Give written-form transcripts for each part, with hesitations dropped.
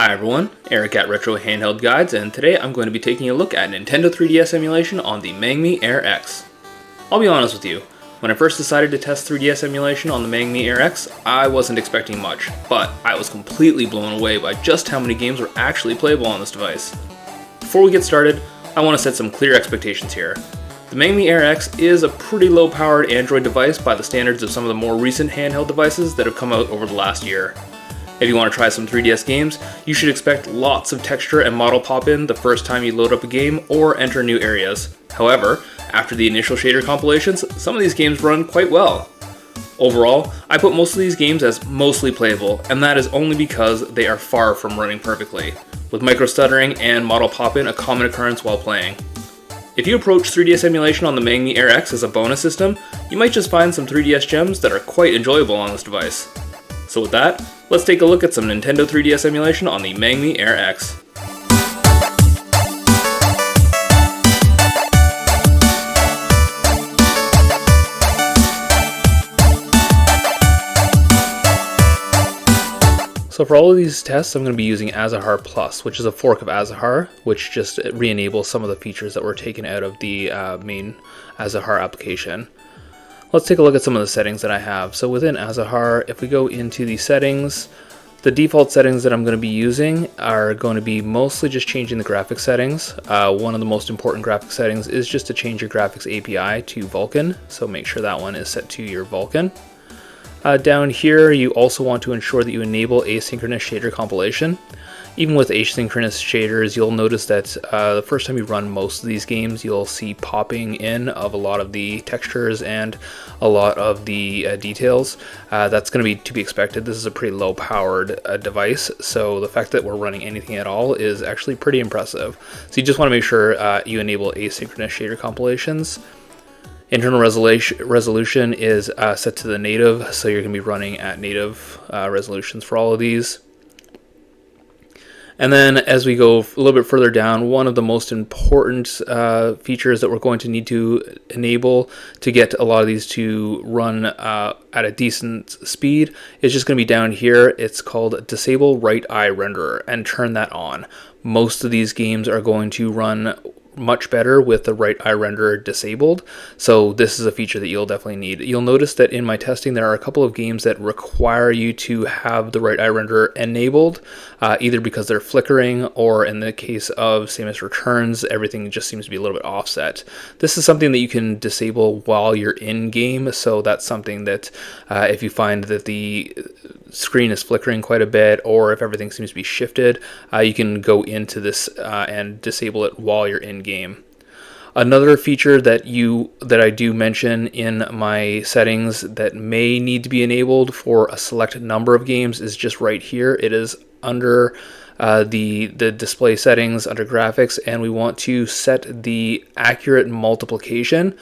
Hi everyone, Eric at Retro Handheld Guides, and today I'm going to be taking a look at Nintendo 3DS emulation on the Mangmi Air X. I'll be honest with you, when I first decided to test 3DS emulation on the Mangmi Air X, I wasn't expecting much, but I was completely blown away by just how many games were actually playable on this device. Before we get started, I want to set some clear expectations here. The Mangmi Air X is a pretty low-powered Android device by the standards of some of the more recent handheld devices that have come out over the last year. If you want to try some 3DS games, you should expect lots of texture and model pop-in the first time you load up a game or enter new areas. However, after the initial shader compilations, some of these games run quite well. Overall, I put most of these games as mostly playable, and that is only because they are far from running perfectly, with micro-stuttering and model pop-in a common occurrence while playing. If you approach 3DS emulation on the Mangmi Air X as a bonus system, you might just find some 3DS gems that are quite enjoyable on this device. So with that, let's take a look at some Nintendo 3DS emulation on the Mangmi Air X. So for all of these tests, I'm going to be using Azahar Plus, which is a fork of Azahar, which just re-enables some of the features that were taken out of the main Azahar application. Let's take a look at some of the settings that I have. So within Azahar, if we go into the settings, the default settings that I'm going to be using are going to be mostly just changing the graphics settings. One of the most important graphics settings is just to change your graphics API to Vulkan, so make sure that one is set to your Vulkan. Down here, you also want to ensure that you enable asynchronous shader compilation. Even with asynchronous shaders, you'll notice that the first time you run most of these games, you'll see popping in of a lot of the textures and a lot of the details. That's going to be expected. This is a pretty low-powered device, so the fact that we're running anything at all is actually pretty impressive. So you just want to make sure you enable asynchronous shader compilations. Internal resolution is set to the native, so you're going to be running at native resolutions for all of these. And then as we go a little bit further down, one of the most important features that we're going to need to enable to get a lot of these to run at a decent speed is just going to be down here. It's called Disable Right Eye Renderer, and turn that on. Most of these games are going to run much better with the right eye renderer disabled, so this is a feature that you'll definitely need. You'll notice that in my testing there are a couple of games that require you to have the right eye renderer enabled, either because they're flickering or in the case of Samus Returns, everything just seems to be a little bit offset. This is something that you can disable while you're in game, so that's something that if you find that the screen is flickering quite a bit, or if everything seems to be shifted, you can go into this and disable it while you're in game. Another feature that I do mention in my settings that may need to be enabled for a select number of games is just right here. It is under the display settings under graphics, and we want to set the accurate multiplication.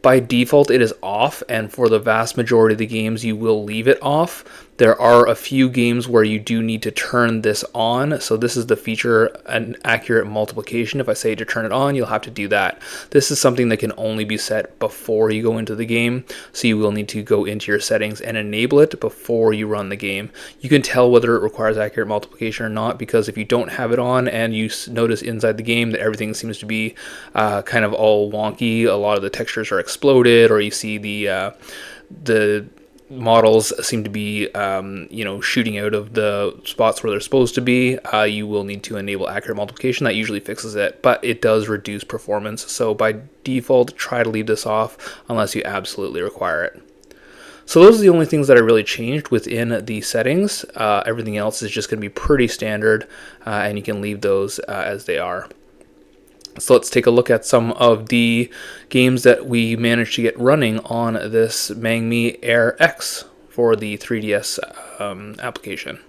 By default it is off, and for the vast majority of the games you will leave it off. There are a few games where you do need to turn this on, so this is the feature, an accurate multiplication. If I say to turn it on, you'll have to do that. This is something that can only be set before you go into the game, so you will need to go into your settings and enable it before you run the game. You can tell whether it requires accurate multiplication or not, because if you don't have it on and you notice inside the game that everything seems to be kind of all wonky, a lot of the textures are exploded, or you see the models seem to be shooting out of the spots where they're supposed to be, you will need to enable accurate multiplication. That usually fixes it, but it does reduce performance, so by default try to leave this off unless you absolutely require it. So those are the only things that I really changed within the settings. Everything else is just going to be pretty standard, and you can leave those as they are. So let's take a look at some of the games that we managed to get running on this Mangmi Air X for the 3DS application.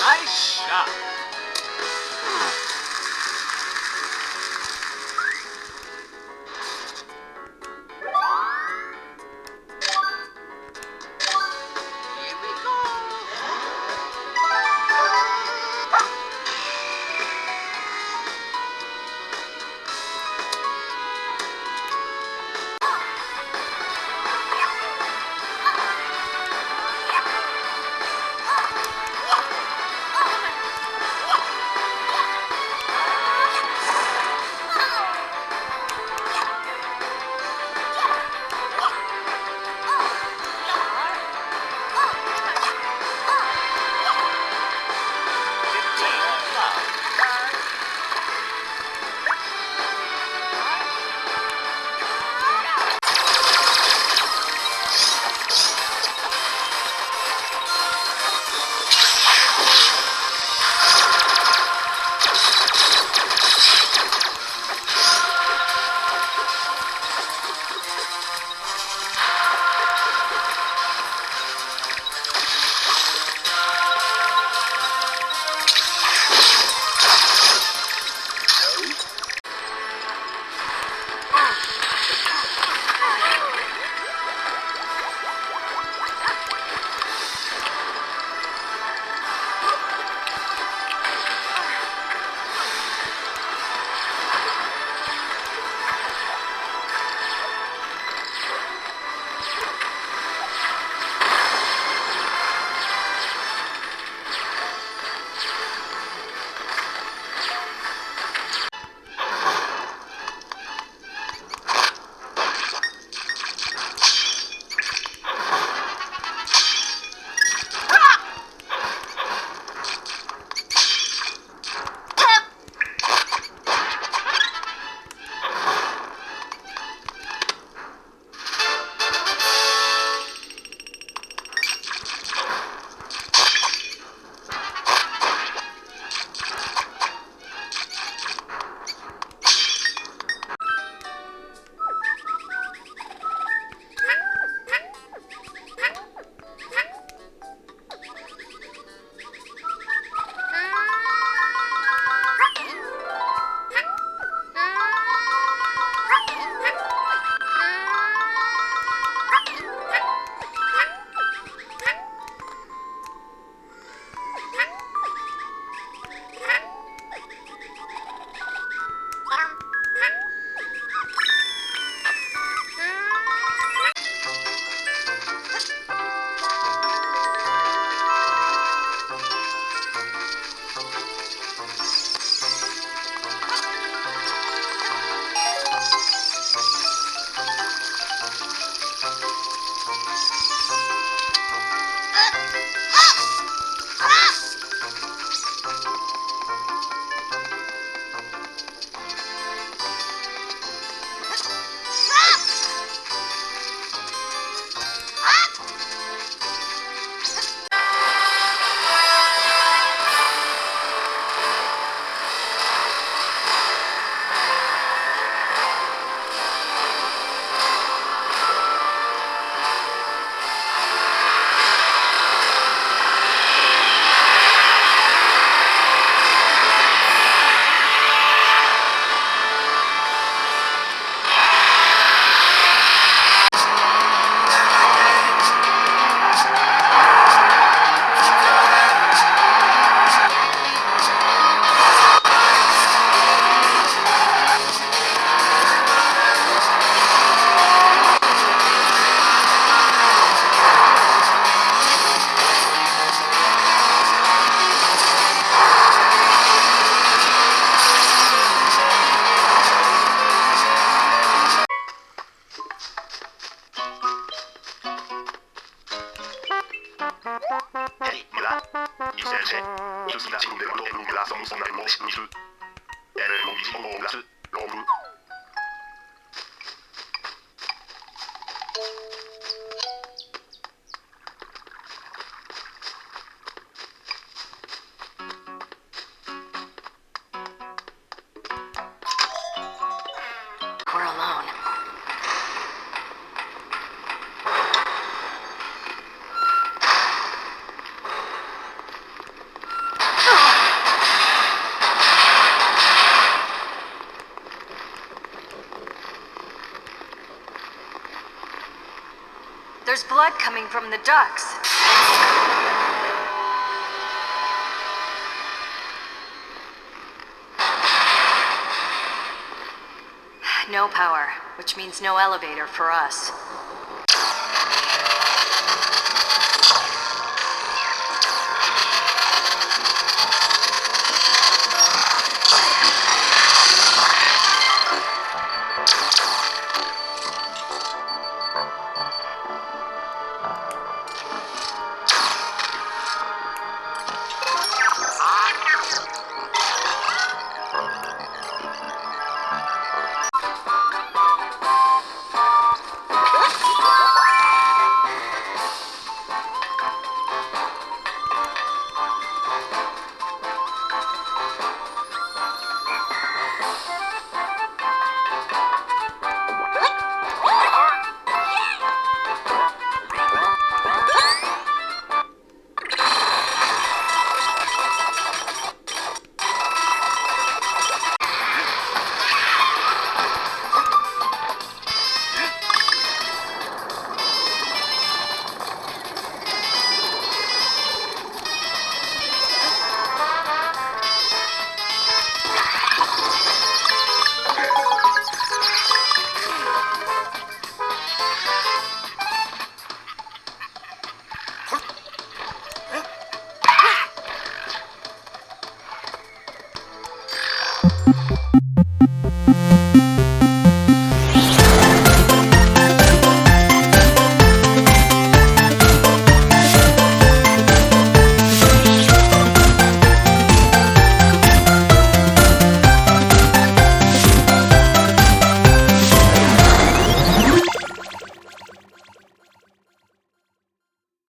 Nice shot. Here we We're alone. flood coming from the ducts. No power, which means no elevator for us.